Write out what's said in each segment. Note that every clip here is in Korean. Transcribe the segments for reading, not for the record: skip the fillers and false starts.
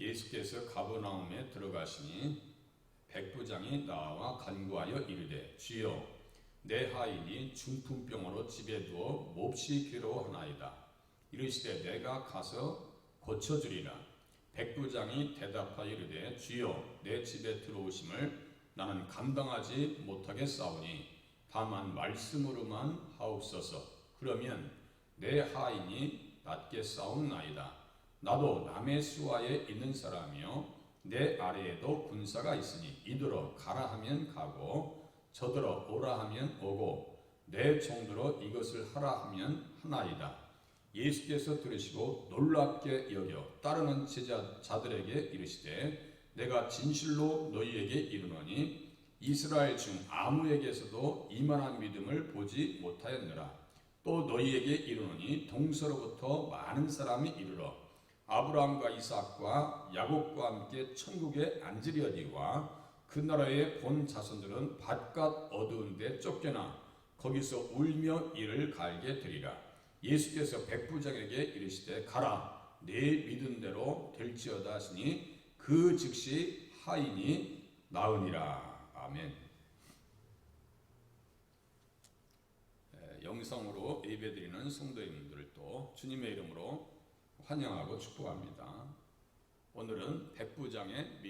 예수께서 가버나움에 들어가시니 백부장이 나와 간구하여 이르되 주여 내 하인이 중풍병으로 집에 두어 몹시 괴로워하나이다. 이르시되 내가 가서 고쳐주리라. 백부장이 대답하여 이르되 주여 내 집에 들어오심을 나는 감당하지 못하겠사오니 다만 말씀으로만 하옵소서. 그러면 내 하인이 낫겠사옵나이다. 나도 남의 수하에 있는 사람이요 내 아래에도 군사가 있으니 이더러 가라 하면 가고 저더러 오라 하면 오고 내 종들어 이것을 하라 하면 하나이다. 예수께서 들으시고 놀랍게 여겨 따르는 제자들에게 이르시되 내가 진실로 너희에게 이르노니 이스라엘 중 아무에게서도 이만한 믿음을 보지 못하였느라. 또 너희에게 이르노니 동서로부터 많은 사람이 이르러 아브라함과 이삭과 야곱과 함께 천국에 앉으려니와 그 나라의 본 자손들은 바깥 어두운 데 쫓겨나 거기서 울며 이를 갈게 되리라. 예수께서 백부장에게 이르시되 가라 네 믿은 대로 될지어다 하시니 그 즉시 하인이 나으니라. 아멘. 영상으로 예배드리는 성도님들을 또 주님의 이름으로 환영하고 축복합니다. 오늘은 백부장의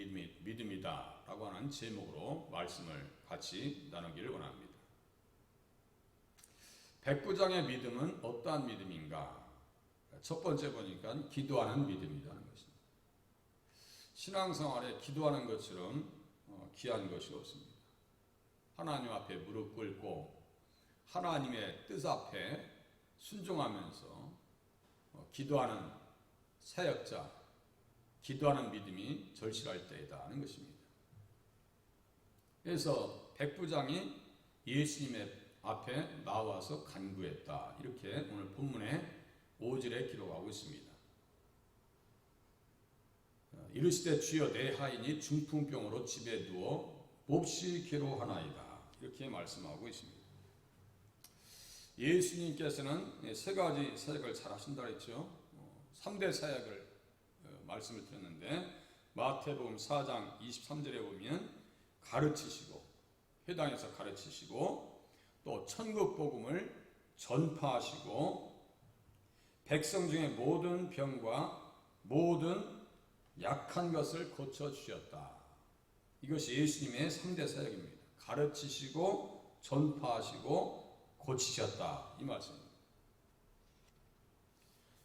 믿음이다 라고 하는 제목으로 말씀을 같이 나누기를 원합니다. 백부장의 믿음은 어떠한 믿음인가? 첫 번째 보니까 기도하는 믿음이라는 것입니다. 신앙생활에 기도하는 것처럼 귀한 것이 없습니다. 하나님 앞에 무릎 꿇고 하나님의 뜻 앞에 순종하면서 기도하는 사역자, 기도하는 믿음이 절실할 때이다 하는 것입니다. 그래서 백부장이 예수님의 앞에 나와서 간구했다. 이렇게 오늘 본문의 5절에 기록하고 있습니다. 이르시되 주여 내 하인이 중풍병으로 집에 누워 몹시 괴로워하나이다. 이렇게 말씀하고 있습니다. 예수님께서는 세 가지 사역을 잘 하신다 했죠. 3대 사역을 말씀을 드렸는데 마태복음 4장 23절에 보면 가르치시고 회당에서 가르치시고 또 천국 복음을 전파하시고 백성 중에 모든 병과 모든 약한 것을 고쳐주셨다. 이것이 예수님의 3대 사역입니다. 가르치시고 전파하시고 고치셨다. 이 말씀입니다.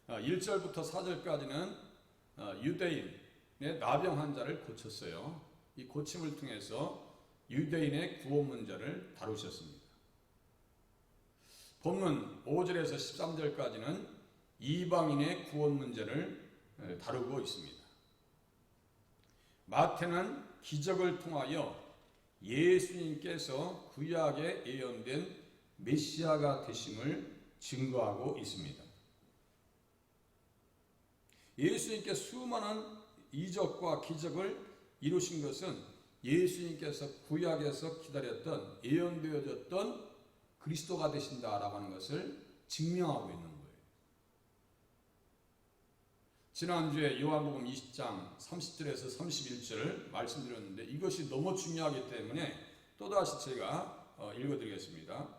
1절부터 4절까지는 유대인의 나병 환자를 고쳤어요. 이 고침을 통해서 유대인의 구원 문제를 다루셨습니다. 본문 5절에서 13절까지는 이방인의 구원 문제를 다루고 있습니다. 마태는 기적을 통하여 예수님께서 구약에 예언된 메시아가 되심을 증거하고 있습니다. 예수님께 수많은 이적과 기적을 이루신 것은 예수님께서 구약에서 기다렸던 예언되어졌던 그리스도가 되신다라고 하는 것을 증명하고 있는 거예요. 지난주에 요한복음 20장 30절에서 31절 말씀드렸는데 이것이 너무 중요하기 때문에 또다시 제가 읽어드리겠습니다.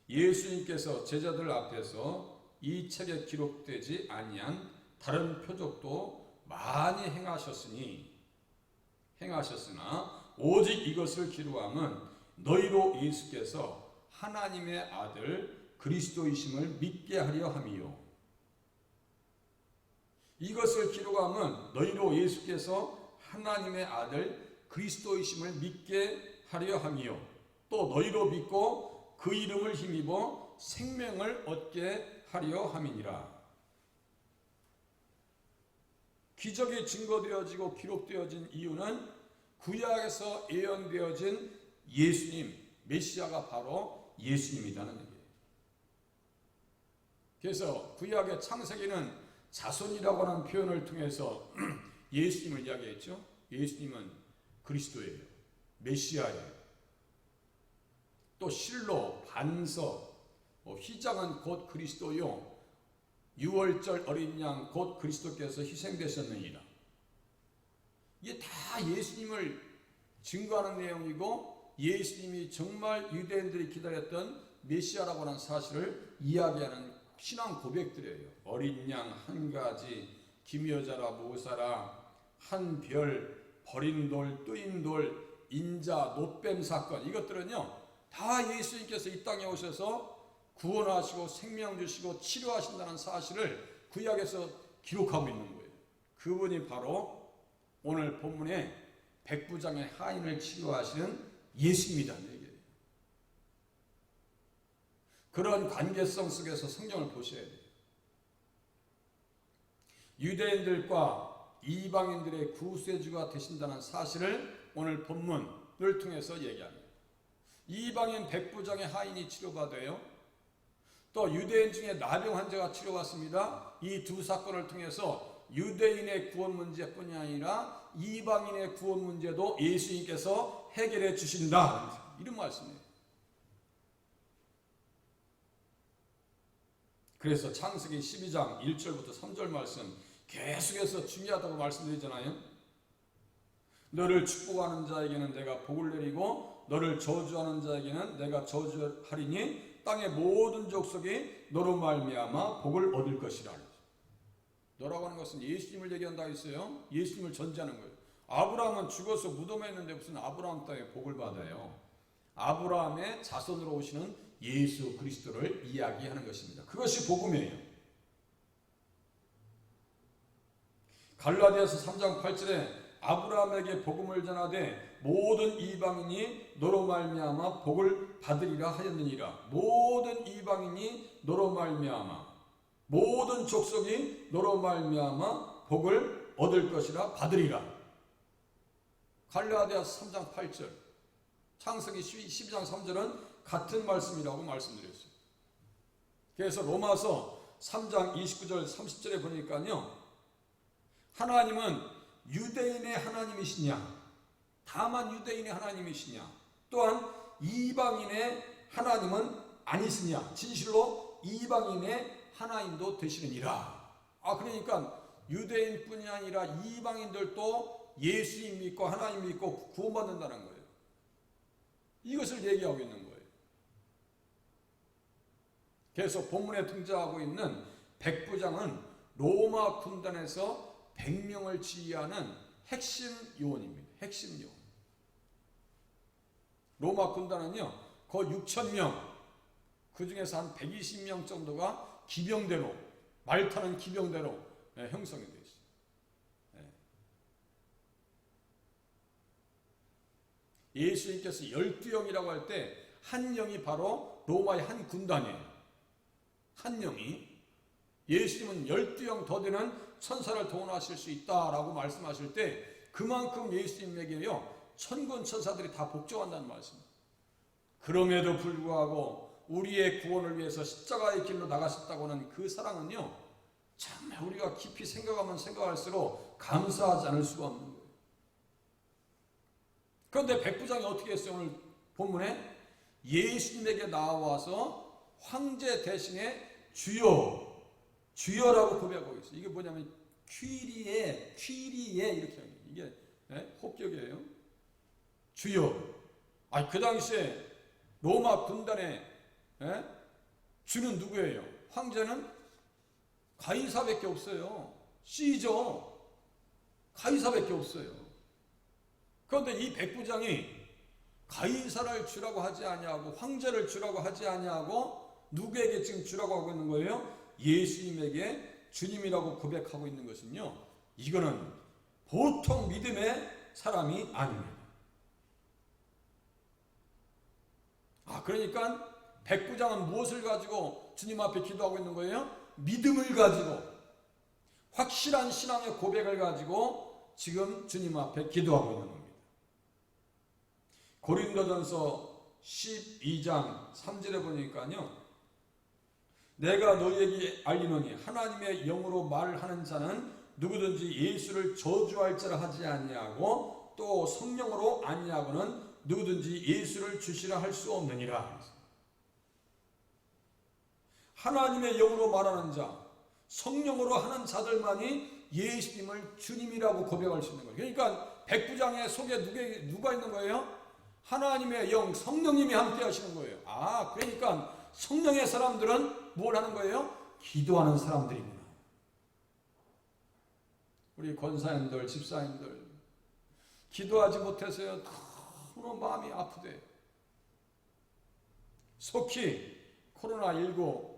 예수님께서 제자들 앞에서 이 책에 기록되지 아니한 다른 표적도 많이 행하셨으나 오직 이것을 기록함은 너희로 예수께서 하나님의 아들 그리스도이심을 믿게 하려 함이요. 이것을 기록함은 너희로 예수께서 하나님의 아들 그리스도이심을 믿게 하려 함이요. 또 너희로 믿고 그 이름을 힘입어 생명을 얻게 하려 함이니라. 기적이 증거되어지고 기록되어진 이유는 구약에서 예언되어진 예수님, 메시아가 바로 예수님이라는 얘기예요. 그래서 구약의 창세기는 자손이라고 하는 표현을 통해서 예수님을 이야기했죠. 예수님은 그리스도예요. 메시아예요. 또 실로, 반석, 휘장은 곧 그리스도요. 유월절 어린 양 곧 그리스도께서 희생되셨느니라. 이게 다 예수님을 증거하는 내용이고 예수님이 정말 유대인들이 기다렸던 메시아라고 하는 사실을 이야기하는 신앙 고백들이에요. 어린 양 한 가지, 기묘자라 모사라, 한 별, 버린 돌, 뜨인 돌, 인자, 노뱀 사건, 이것들은요 다 예수님께서 이 땅에 오셔서 구원하시고 생명 주시고 치료하신다는 사실을 구약에서 기록하고 있는 거예요. 그분이 바로 오늘 본문에 백부장의 하인을 치료하시는 예수입니다. 그런 관계성 속에서 성경을 보셔야 돼요. 유대인들과 이방인들의 구세주가 되신다는 사실을 오늘 본문을 통해서 얘기합니다. 이방인 백부장의 하인이 치료받아요. 또 유대인 중에 나병 환자가 치료받습니다. 이 두 사건을 통해서 유대인의 구원 문제뿐이 아니라 이방인의 구원 문제도 예수님께서 해결해 주신다. 이런 말씀이에요. 그래서 창세기 12장 1절부터 3절 말씀 계속해서 중요하다고 말씀드리잖아요. 너를 축복하는 자에게는 내가 복을 내리고 너를 저주하는 자에게는 내가 저주하리니 땅의 모든 족속이 너로 말미암아 복을 얻을 것이라. 너라고 하는 것은 예수님을 얘기한다 했어요. 예수님을 전제하는 거예요. 아브라함은 죽어서 무덤에 있는데 무슨 아브라함 땅에 복을 받아요. 아브라함의 자손으로 오시는 예수 그리스도를 이야기하는 것입니다. 그것이 복음이에요. 갈라디아서 3장 8절에 아브라함에게 복음을 전하되 모든 이방인이 너로 말미암아 복을 받으리라 하였느니라. 모든 이방인이 너로 말미암아, 모든 족속이 너로 말미암아 복을 얻을 것이라 받으리라. 갈라디아서 3장 8절, 창세기 12장 3절은 같은 말씀이라고 말씀드렸어요. 그래서 로마서 3장 29절 30절에 보니까요, 하나님은 유대인의 하나님이시냐, 다만 유대인의 하나님이시냐, 또한 이방인의 하나님은 아니시냐, 진실로 이방인의 하나님도 되시느니라. 그러니까 유대인뿐이 아니라 이방인들도 예수님 믿고 하나님 믿고 구원받는다는 거예요. 이것을 얘기하고 있는 거예요. 그래서 본문에 등장하고 있는 백부장은 로마 군단에서 100명을 지휘하는 핵심 요원입니다. 핵심 요원. 로마 군단은요, 거의 6,000명, 그 중에서 한 120명 정도가 기병대로, 말 타는 기병대로 형성이 되어 있어요. 예수님께서 12영이라고 할 때 한 영이 바로 로마의 한 군단이에요. 한 영이. 예수님은 12영 더 되는 천사를 동원하실 수 있다라고 말씀하실 때 그만큼 예수님에게요 천군 천사들이 다 복종한다는 말씀입니다. 그럼에도 불구하고 우리의 구원을 위해서 십자가의 길로 나가셨다고 하는 그 사랑은요 정말 우리가 깊이 생각하면 생각할수록 감사하지 않을 수가 없는 거예요. 그런데 백부장이 어떻게 했어요? 오늘 본문에 예수님에게 나와서 황제 대신에 주여라고 고백하고 있어요. 이게 뭐냐면 퀴리에 이렇게 하는 거예요. 이게 호격이에요. 주여. 그 당시에 로마 군단의 주는 누구예요? 황제는 가이사밖에 없어요. 시저 가이사밖에 없어요. 그런데 이 백부장이 가이사를 주라고 하지 아니하고 황제를 주라고 하지 아니하고 누구에게 지금 주라고 하고 있는 거예요? 예수님에게 주님이라고 고백하고 있는 것은요, 이거는 보통 믿음의 사람이 아닙니다. 그러니까 백부장은 무엇을 가지고 주님 앞에 기도하고 있는 거예요? 믿음을 가지고, 확실한 신앙의 고백을 가지고 지금 주님 앞에 기도하고 있는 겁니다. 고린도전서 12장 3절에 보니까요, 내가 너희에게 알리노니 하나님의 영으로 말하는 자는 누구든지 예수를 저주할 자라 하지 아니하고 또 성령으로 아니하고는 누구든지 예수를 주시라 할 수 없느니라. 하나님의 영으로 말하는 자, 성령으로 하는 자들만이 예수님을 주님이라고 고백할 수 있는 거예요. 그러니까 백부장의 속에 누가 있는 거예요? 하나님의 영 성령님이 함께 하시는 거예요. 그러니까 성령의 사람들은 뭘 하는 거예요? 기도하는 사람들이구나. 우리 권사님들, 집사님들 기도하지 못해서요 너무 마음이 아프대. 속히 코로나19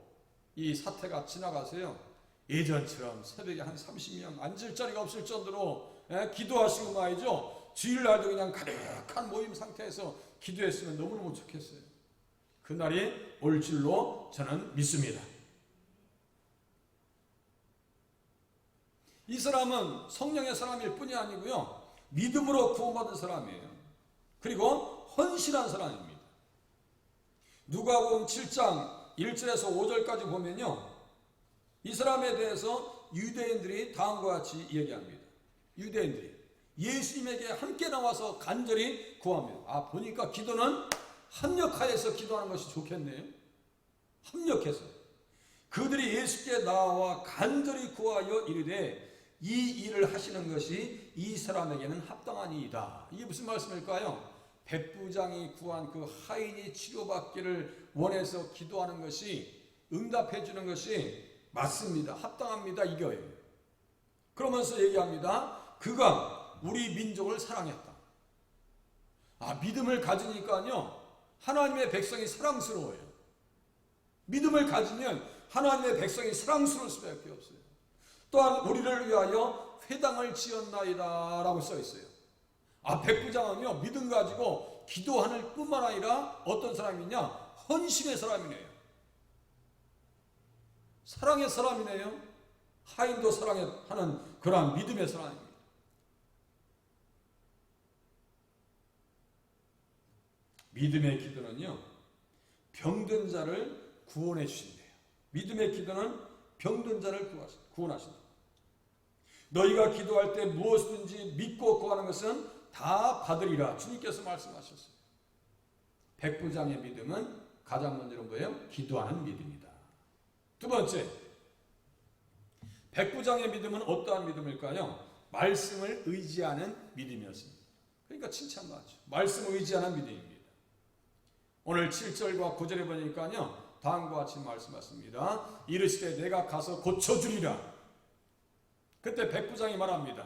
이 사태가 지나가세요. 예전처럼 새벽에 한 30명 앉을 자리가 없을 정도로 기도하시고 말이죠. 주일날도 그냥 가득한 모임 상태에서 기도했으면 너무너무 좋겠어요. 그날이 올 줄로 저는 믿습니다. 이 사람은 성령의 사람일 뿐이 아니고요, 믿음으로 구원받은 사람이에요. 그리고 헌신한 사람입니다. 누가복음 7장 1절에서 5절까지 보면요, 이 사람에 대해서 유대인들이 다음과 같이 얘기합니다. 유대인들이 예수님에게 함께 나와서 간절히 구합니다. 보니까 기도는 합력하여서 기도하는 것이 좋겠네요. 합력해서 그들이 예수께 나와 간절히 구하여 이르되 이 일을 하시는 것이 이 사람에게는 합당하니이다. 이게 무슨 말씀일까요? 백부장이 구한 그 하인이 치료받기를 원해서 기도하는 것이, 응답해 주는 것이 맞습니다. 합당합니다. 이거예요. 그러면서 얘기합니다. 그가 우리 민족을 사랑했다. 믿음을 가지니까요 하나님의 백성이 사랑스러워요. 믿음을 가지면 하나님의 백성이 사랑스러울 수밖에 없어요. 또한 우리를 위하여 회당을 지었나이다 라고 써 있어요. 백부장은요 믿음 가지고 기도하는 뿐만 아니라 어떤 사람이냐? 헌신의 사람이네요. 사랑의 사람이네요. 하인도 사랑하는 그러한 믿음의 사람입니다. 믿음의 기도는요 병든 자를 구원해 주신대요. 믿음의 기도는 병든 자를 구원하신다. 너희가 기도할 때 무엇이든지 믿고 구하는 것은 다 받으리라. 주님께서 말씀하셨어요. 백부장의 믿음은 가장 먼저는 뭐예요? 기도하는 믿음이다. 두 번째, 백부장의 믿음은 어떠한 믿음일까요? 말씀을 의지하는 믿음이었습니다. 그러니까 칭찬받죠. 말씀을 의지하는 믿음입니다. 오늘 7절과 9절에 보니까요 다음과 같이 말씀하십니다. 이르시되 내가 가서 고쳐주리라. 그때 백부장이 말합니다.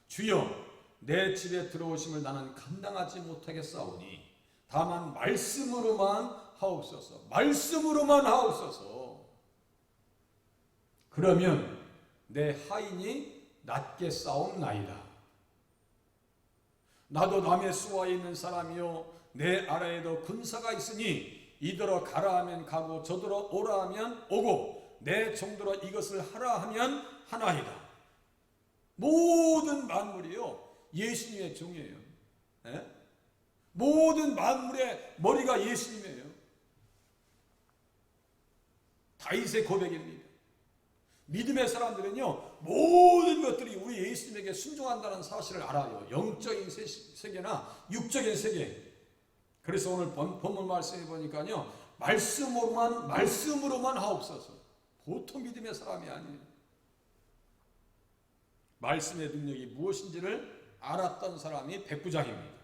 주여 내 집에 들어오심을 나는 감당하지 못하겠사오니 다만 말씀으로만 하옵소서. 말씀으로만 하옵소서. 그러면 내 하인이 낫겠사옵나이다. 나도 남의 수하에 있는 사람이요 내 아래에도 군사가 있으니 이더러 가라 하면 가고 저더러 오라 하면 오고 내 종더러 이것을 하라 하면 하나이다. 모든 만물이요 예수님의 종이에요. 모든 만물의 머리가 예수님이에요. 다윗의 고백입니다. 믿음의 사람들은요 모든 것들이 우리 예수님에게 순종한다는 사실을 알아요. 영적인 세계나 육적인 세계. 그래서 오늘 본문 말씀해 보니까요 말씀으로만 하옵소서. 보통 믿음의 사람이 아니에요. 말씀의 능력이 무엇인지를 알았던 사람이 백부장입니다.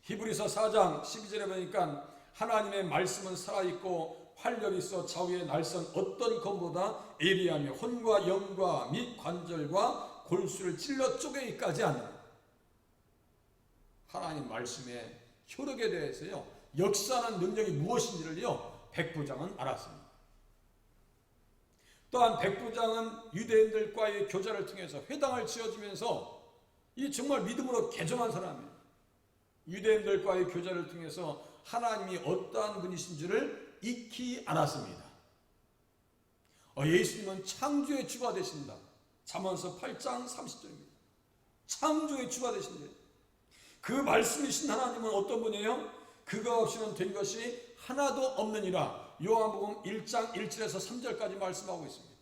히브리서 4장 12절에 보니까 하나님의 말씀은 살아있고 활력이 있어 좌우의 날선 어떤 검보다 예리하며 혼과 영과 및 관절과 골수를 찔러 쪼개기까지 하는 하나님 말씀의 효력에 대해서요 역사하는 능력이 무엇인지를요 백부장은 알았습니다. 또한 백부장은 유대인들과의 교제를 통해서 회당을 지어주면서 이 정말 믿음으로 개종한 사람이에요. 유대인들과의 교제를 통해서 하나님이 어떠한 분이신지를 익히 알았습니다. 예수님은 창조의 주가 되신다. 잠언서 8장 30절입니다. 창조의 주가 되신대요. 그 말씀이신 하나님은 어떤 분이에요? 그가 없이는 된 것이 하나도 없느니라. 요한복음 1장 1절에서 3절까지 말씀하고 있습니다.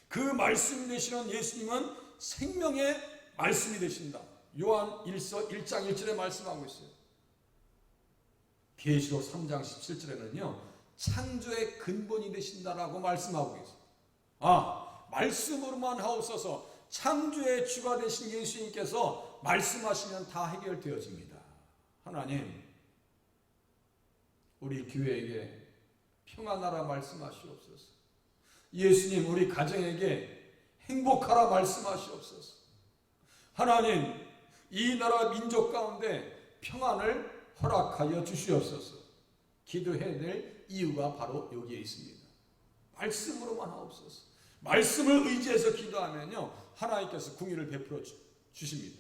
그 말씀이 되시는 예수님은 생명의 말씀이 되신다. 요한 1서 1장 1절에 말씀하고 있어요. 계시록 3장 17절에는요 창조의 근본이 되신다라고 말씀하고 계세요. 말씀으로만 하옵소서. 창조의 주가 되신 예수님께서 말씀하시면 다 해결되어집니다. 하나님, 우리 교회에게 평안하라 말씀하시옵소서. 예수님, 우리 가정에게 행복하라 말씀하시옵소서. 하나님, 이 나라 민족 가운데 평안을 허락하여 주시옵소서. 기도해야 될 이유가 바로 여기에 있습니다. 말씀으로만 하옵소서. 말씀을 의지해서 기도하면요, 하나님께서 궁의를 베풀어 주십니다.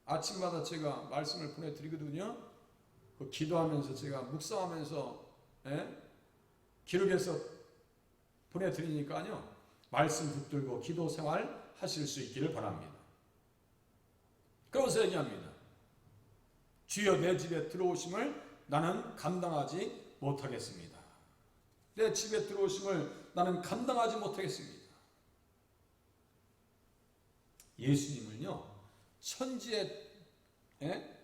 아침마다 제가 말씀을 보내드리거든요. 기도하면서 제가 묵상하면서 기록해서 보내드리니까요, 말씀 붙들고 기도 생활 하실 수 있기를 바랍니다. 그러면서 얘기합니다. 주여 내 집에 들어오심을 나는 감당하지 못하겠습니다. 내 집에 들어오심을 나는 감당하지 못하겠습니다. 예수님을요, 천지의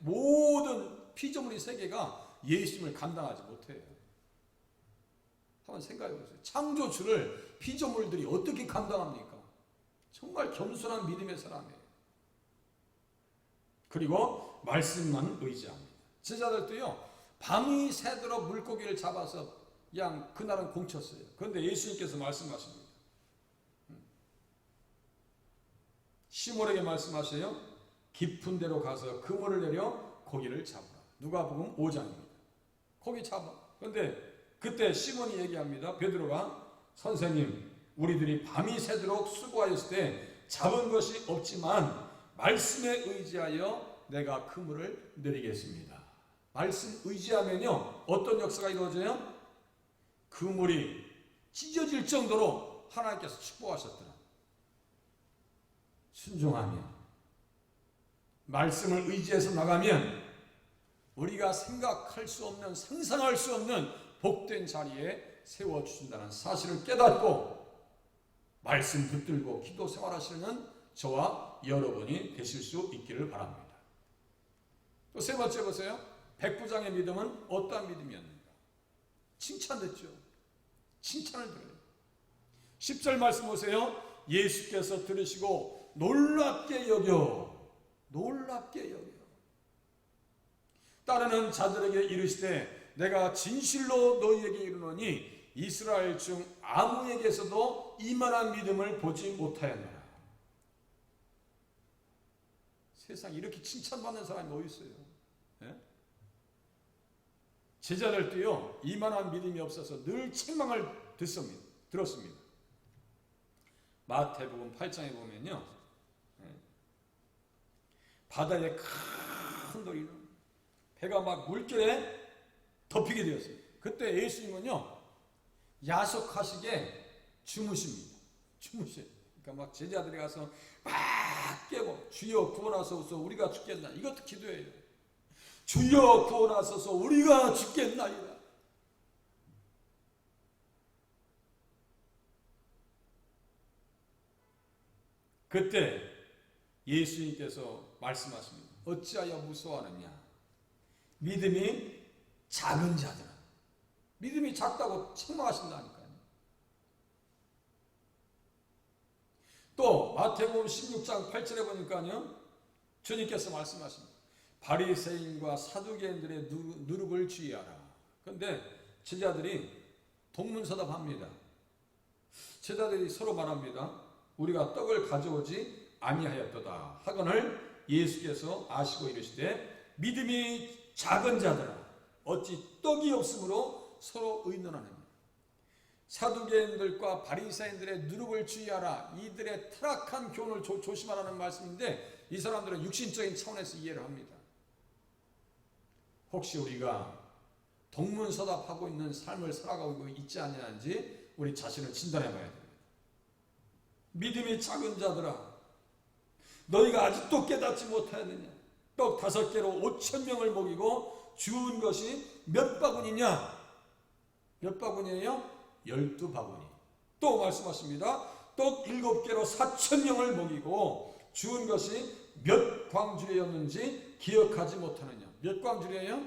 모든 피조물의 세계가 예수님을 감당하지 못해요. 한번 생각해 보세요. 창조주를 피조물들이 어떻게 감당합니까? 정말 겸손한 믿음의 사람이에요. 그리고 말씀만 의지합니다. 제자들도요, 밤이 새도록 물고기를 잡아서 그냥 그날은 공쳤어요. 그런데 예수님께서 말씀하십니다. 시몬에게 말씀하세요. 깊은 데로 가서 그물을 내려 고기를 잡으라. 누가복음 5장입니다. 고기 잡아. 그런데 그때 시몬이 얘기합니다. 베드로가, 선생님, 우리들이 밤이 새도록 수고하였을 때 잡은 것이 없지만 말씀에 의지하여 내가 그물을 내리겠습니다. 말씀 의지하면요, 어떤 역사가 이루어져요? 그물이 찢어질 정도로 하나님께서 축복하셨더라. 순종하면, 말씀을 의지해서 나가면 우리가 생각할 수 없는, 상상할 수 없는 복된 자리에 세워주신다는 사실을 깨닫고 말씀 붙들고 기도 생활하시는 저와 여러분이 되실 수 있기를 바랍니다. 또 세 번째 보세요. 백부장의 믿음은 어떠한 믿음이었는가? 칭찬됐죠. 칭찬을 들어요. 10절 말씀 보세요. 예수께서 들으시고 놀랍게 여겨 따르는 자들에게 이르시되 내가 진실로 너희에게 이르노니 이스라엘 중 아무에게서도 이만한 믿음을 보지 못하였노라. 세상에 이렇게 칭찬받는 사람이 어디 있어요? 예? 제자들도요, 이만한 믿음이 없어서 늘 책망을 들었습니다. 마태복음 8장에 보면요, 바다에 큰 돌이 배가 막 물결에 덮이게 되었어요. 그때 예수님은요, 야속하시게 주무십니다. 그러니까 막 제자들이 가서 막 깨고, 주여 구원하소서 우리가 죽겠나. 이것도 기도예요. 주여 구원하소서 우리가 죽겠나이다. 그때 예수님께서 말씀하십니다. 어찌하여 무서워하느냐? 믿음이 작은 자들아. 믿음이 작다고 책망하신다니까요. 또 마태복음 16장 8절에 보니까요, 주님께서 말씀하십니다. 바리새인과 사두개인들의 누룩을 주의하라. 그런데 제자들이 동문서답합니다. 제자들이 서로 말합니다. 우리가 떡을 가져오지 아니하였도다 하거늘 예수께서 아시고 이르시되 믿음이 작은 자들아 어찌 떡이 없으므로 서로 의논하느냐. 사두개인들과 바리새인들의 누룩을 주의하라. 이들의 타락한 교훈을 조심하라는 말씀인데 이 사람들은 육신적인 차원에서 이해를 합니다. 혹시 우리가 동문서답하고 있는 삶을 살아가고 있지 않냐는지 우리 자신을 진단해 봐야 됩니다. 믿음이 작은 자들아 너희가 아직도 깨닫지 못하였느냐. 떡 5개로 5,000명을 먹이고 주운 것이 몇 바구니냐? 몇 바구니예요? 12바구니. 또 말씀하십니다. 떡 7개로 4,000명을 먹이고 주운 것이 몇 광주리였는지 기억하지 못하느냐. 몇 광주리예요?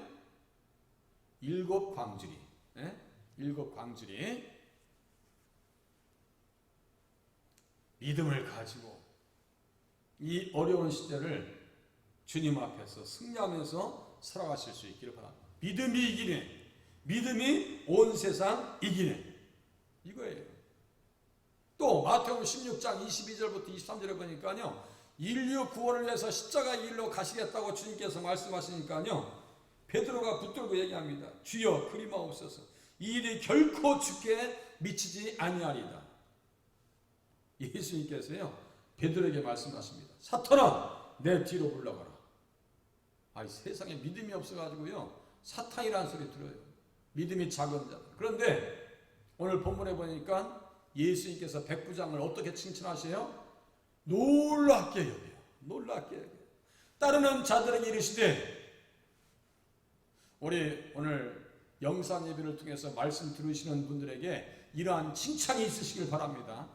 7광주리. 7광주리. 믿음을 가지고 이 어려운 시대를 주님 앞에서 승리하면서 살아가실 수 있기를 바랍니다. 믿음이 이기네. 믿음이 온 세상 이기네. 이거예요. 또 마태복음 16장 22절부터 23절에 보니까요, 인류 구원을 위해서 십자가 일로 가시겠다고 주님께서 말씀하시니까요, 베드로가 붙들고 얘기합니다. 주여 그리마옵소서. 이 일이 결코 주께 미치지 아니하리다. 예수님께서요 베드로에게 말씀하십니다. 사탄아 내 뒤로 물러가라. 아이 세상에 믿음이 없어가지고요 사탄이라는 소리 들어요. 믿음이 작은 자들. 그런데 오늘 본문에 보니까 예수님께서 백부장을 어떻게 칭찬하세요? 놀랍게 여겨요. 놀랍게 여겨요. 따르는 자들에게 이르시되, 우리 오늘 영상 예배를 통해서 말씀 들으시는 분들에게 이러한 칭찬이 있으시길 바랍니다.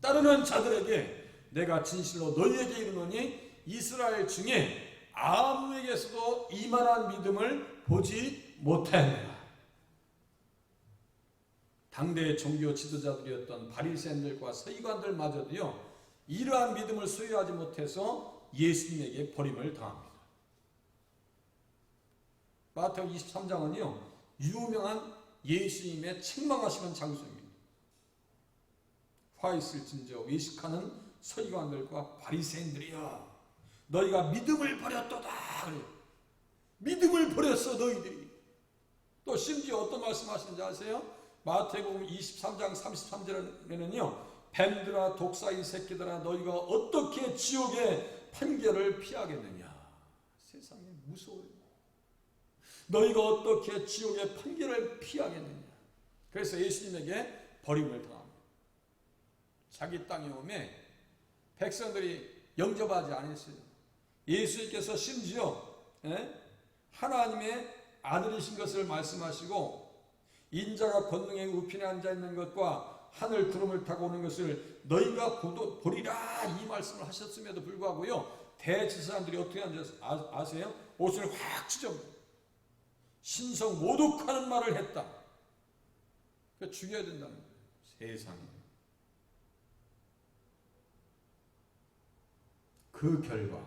따르는 자들에게 내가 진실로 너희에게 이르노니 이스라엘 중에 아무에게서도 이만한 믿음을 보지 못하였느니라. 당대의 종교 지도자들이었던 바리새인들과 서기관들마저도요 이러한 믿음을 소유하지 못해서 예수님에게 버림을 당합니다. 마태복음 23장은요 유명한 예수님의 책망하시는 장소입니다. 화 있을진저 외식하는 서기관들과 바리새인들이여, 너희가 믿음을 버렸도다. 믿음을 버렸어 너희들이. 또 심지어 어떤 말씀하시는지 아세요? 마태복음 23장 33절에는요 뱀들아 독사의 새끼들아 너희가 어떻게 지옥의 판결을 피하겠느냐. 세상에 무서워요. 너희가 어떻게 지옥의 판결을 피하겠느냐. 그래서 예수님에게 버림을 당합니다. 자기 땅에 오매 백성들이 영접하지 않았어요. 예수님께서 심지어 하나님의 아들이신 것을 말씀하시고 인자가 권능의 우편에 앉아있는 것과 하늘 구름을 타고 오는 것을 너희가 보리라 이 말씀을 하셨음에도 불구하고요 대제사장들이 어떻게 하는지 아세요? 옷을 확 찢어버려요. 신성 모독하는 말을 했다. 그러니까 죽여야 된다는 거예요. 세상에. 그 결과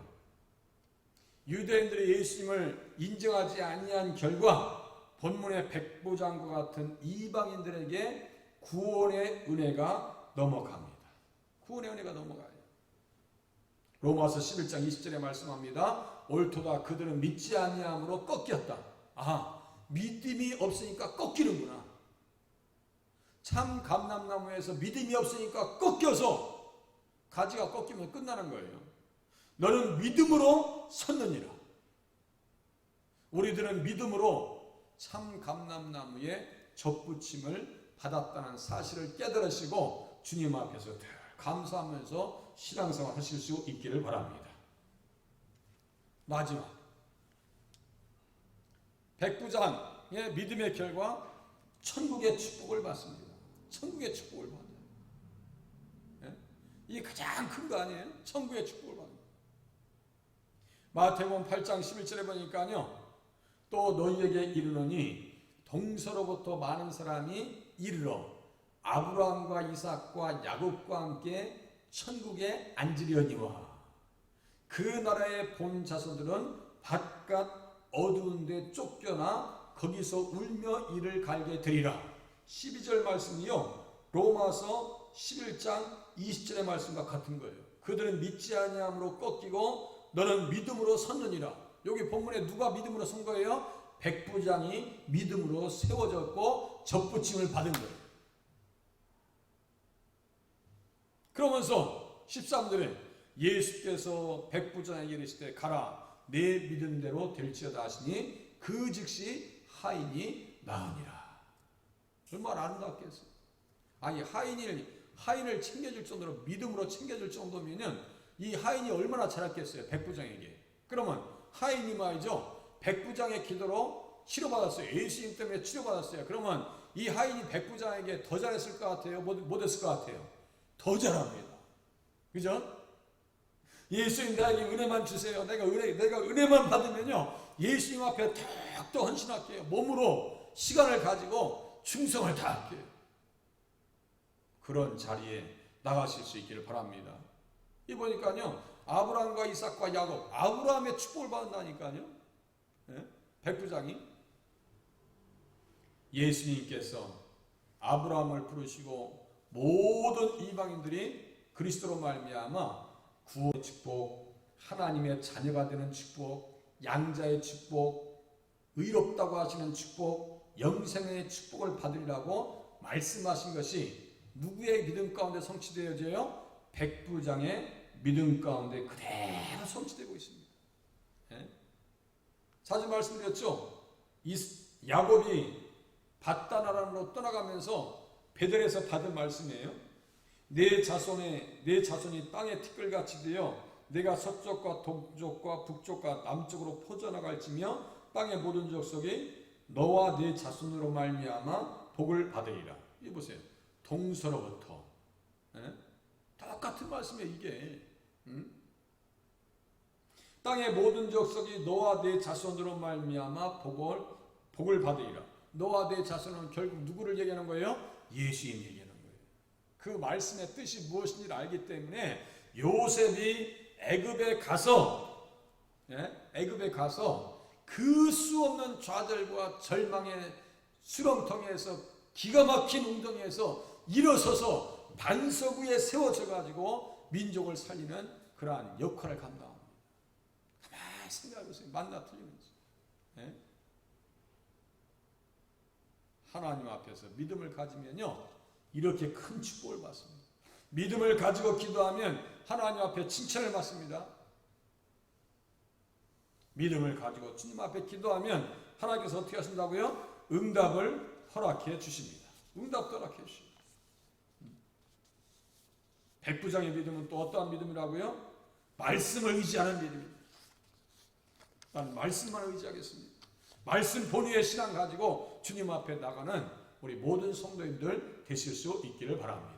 유대인들이 예수님을 인정하지 아니한 결과 본문의 백부장과 같은 이방인들에게 구원의 은혜가 넘어갑니다. 구원의 은혜가 넘어가요. 로마서 11장 20절에 말씀합니다. 옳도다 그들은 믿지 아니함으로 꺾였다. 믿음이 없으니까 꺾이는구나. 참 감람나무에서 믿음이 없으니까 꺾여서 가지가 꺾이면 끝나는 거예요. 너는 믿음으로 섰느니라. 우리들은 믿음으로 참 감람나무에 접붙임을 받았다는 사실을 깨달으시고 주님 앞에서 늘 감사하면서 신앙생활 하실 수 있기를 바랍니다. 마지막 백부장의 믿음의 결과 천국의 축복을 받습니다. 천국의 축복을 받아요. 이게 가장 큰 거 아니에요? 천국의 축복을 받는. 마태복음 8장 11절에 보니까요. 또 너희에게 이르노니 동서로부터 많은 사람이 이르러 아브라함과 이삭과 야곱과 함께 천국에 앉으려니와 그 나라의 본 자손들은 바깥 어두운 데 쫓겨나 거기서 울며 이를 갈게 되리라. 12절 말씀이요 로마서 11장 20절의 말씀과 같은 거예요. 그들은 믿지 아니함으로 꺾이고 너는 믿음으로 섰느니라. 여기 본문에 누가 믿음으로 선 거예요? 백부장이 믿음으로 세워졌고 접붙임을 받은 거예요. 그러면서 13절에 예수께서 백부장에게 이르시되 가라 내 믿음대로 될지어다 하시니 그 즉시 하인이 나으니라. 정말 아름답겠어요. 아니 하인을 챙겨줄 정도로 믿음으로 챙겨줄 정도면은 이 하인이 얼마나 잘했겠어요. 백부장에게. 그러면 하인이 말이죠 백부장의 기도로 치료받았어요. 예수님 때문에 치료받았어요. 그러면 이 하인이 백부장에게 더 잘했을 것 같아요? 못했을 것 같아요? 더 잘합니다. 그죠? 예수님 나에게 은혜만 주세요. 내가 은혜만 받으면요 예수님 앞에 더 헌신할게요. 몸으로 시간을 가지고 충성을 다할게요. 그런 자리에 나가실 수 있기를 바랍니다. 이 보니까요, 아브라함과 이삭과 야곱, 아브라함의 축복을 받는다니까요. 예? 백부장이 예수님께서 아브라함을 부르시고 모든 이방인들이 그리스도로 말미암아 구원의 축복, 하나님의 자녀가 되는 축복, 양자의 축복, 의롭다고 하시는 축복, 영생의 축복을 받으리라고 말씀하신 것이 누구의 믿음 가운데 성취되어져요? 백부장의 믿음 가운데 그대로 성취되고 있습니다. 예? 자주 말씀드렸죠? 야곱이 밧단아람으로 떠나가면서 베델에서 받은 말씀이에요. 내 자손이 땅의 티끌같이 되어 내가 서쪽과 동쪽과 북쪽과 남쪽으로 퍼져나갈지며 땅의 모든 족속이 너와 네 자손으로 말미암아 복을 받으리라. 이 보세요. 동서로부터. 예? 똑같은 말씀이에요, 이게. 땅의 모든 족속이 너와 네 자손으로 말미암아 복을 받으리라. 너와 네 자손은 결국 누구를 얘기하는 거예요? 예수님 얘기하는 거예요. 그 말씀의 뜻이 무엇인지를 알기 때문에 요셉이 애굽에 가서 그 수 없는 좌절과 절망의 수렁텅이에서 기가 막힌 웅덩이에서 일어서서 반석 위에 세워져 가지고 민족을 살리는 그러한 역할을 감당합니다. 가만히 생각해보세요. 맞나 틀리는지. 예? 하나님 앞에서 믿음을 가지면요, 이렇게 큰 축복을 받습니다. 믿음을 가지고 기도하면 하나님 앞에 칭찬을 받습니다. 믿음을 가지고 주님 앞에 기도하면 하나님께서 어떻게 하신다고요? 응답을 허락해 주십니다. 응답도 허락해 주십니다. 백부장의 믿음은 또 어떠한 믿음이라고요? 말씀을 의지하는 믿음입니다. 나는 말씀만 의지하겠습니다. 말씀 본위의 신앙 가지고 주님 앞에 나가는 우리 모든 성도님들 되실 수 있기를 바랍니다.